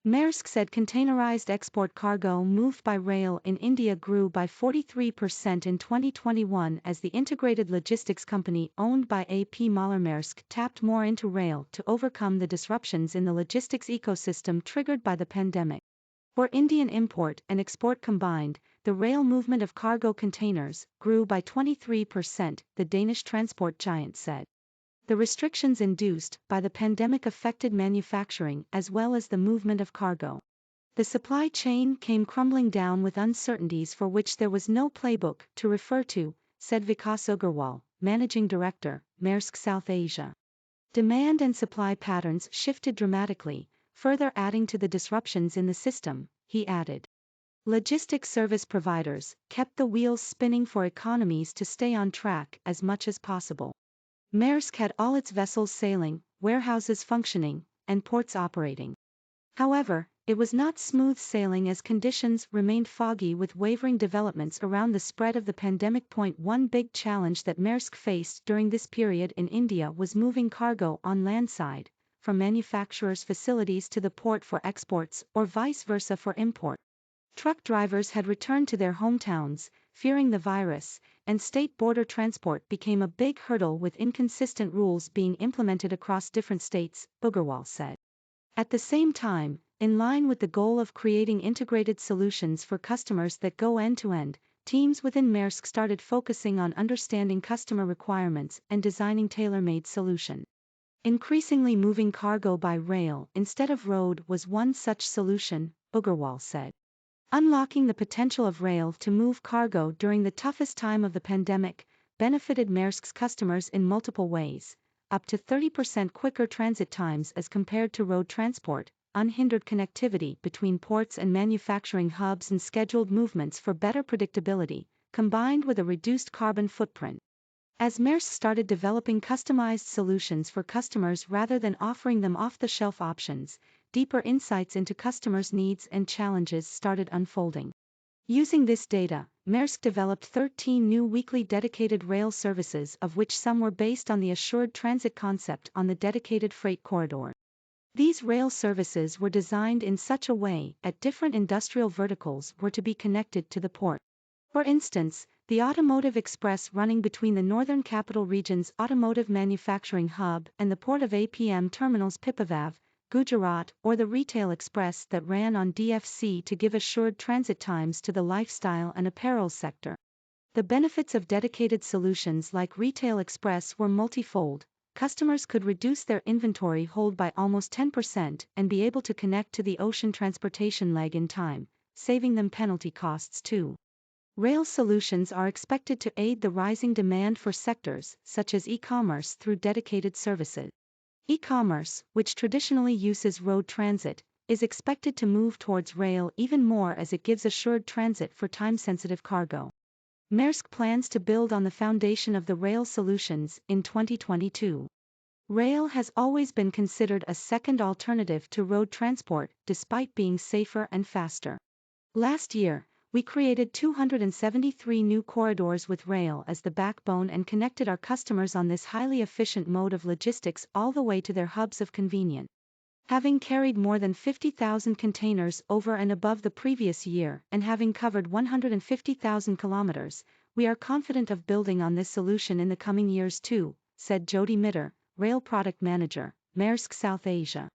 Maersk said containerized export cargo moved by rail in India grew by 43% in 2021 as the integrated logistics company owned by A P Moller-Maersk tapped more into rail to overcome the disruptions in the logistics ecosystem triggered by the pandemic. For Indian import and export combined, the rail movement of cargo containers grew by 23%, the Danish transport giant said. The restrictions induced by the pandemic affected manufacturing as well as the movement of cargo. The supply chain came crumbling down with uncertainties for which there was no playbook to refer to, said Vikas Agarwal, managing director, Maersk South Asia. Demand and supply patterns shifted dramatically, further adding to the disruptions in the system, he added. Logistics service providers kept the wheels spinning for economies to stay on track as much as possible. Maersk had all its vessels sailing, warehouses functioning, and ports operating. However, it was not smooth sailing as conditions remained foggy with wavering developments around the spread of the pandemic. One big challenge that Maersk faced during this period in India was moving cargo on landside, from manufacturers' facilities to the port for exports or vice versa for import. Truck drivers had returned to their hometowns, fearing the virus, and state border transport became a big hurdle with inconsistent rules being implemented across different states, Agarwal said. At the same time, in line with the goal of creating integrated solutions for customers that go end-to-end, teams within Maersk started focusing on understanding customer requirements and designing tailor-made solutions. Increasingly moving cargo by rail instead of road was one such solution, Agarwal said. Unlocking the potential of rail to move cargo during the toughest time of the pandemic benefited Maersk's customers in multiple ways, up to 30% quicker transit times as compared to road transport, unhindered connectivity between ports and manufacturing hubs and scheduled movements for better predictability, combined with a reduced carbon footprint. As Maersk started developing customized solutions for customers rather than offering them off-the-shelf options, deeper insights into customers' needs and challenges started unfolding. Using this data, Maersk developed 13 new weekly dedicated rail services, of which some were based on the assured transit concept on the dedicated freight corridor. These rail services were designed in such a way that different industrial verticals were to be connected to the port. For instance, the Automotive Express running between the Northern Capital Region's automotive manufacturing hub and the port of APM terminals Pipavav, Gujarat, or the Retail Express that ran on DFC to give assured transit times to the lifestyle and apparels sector. The benefits of dedicated solutions like Retail Express were multifold. Customers could reduce their inventory hold by almost 10% and be able to connect to the ocean transportation leg in time, saving them penalty costs too. Rail solutions are expected to aid the rising demand for sectors such as e-commerce through dedicated services. E-commerce, which traditionally uses road transit, is expected to move towards rail even more as it gives assured transit for time-sensitive cargo. Maersk plans to build on the foundation of the rail solutions in 2022. Rail has always been considered a second alternative to road transport, despite being safer and faster. Last year, we created 273 new corridors with rail as the backbone and connected our customers on this highly efficient mode of logistics all the way to their hubs of convenience. Having carried more than 50,000 containers over and above the previous year and having covered 150,000 kilometers, we are confident of building on this solution in the coming years too, said Jody Mitter, Rail Product Manager, Maersk South Asia.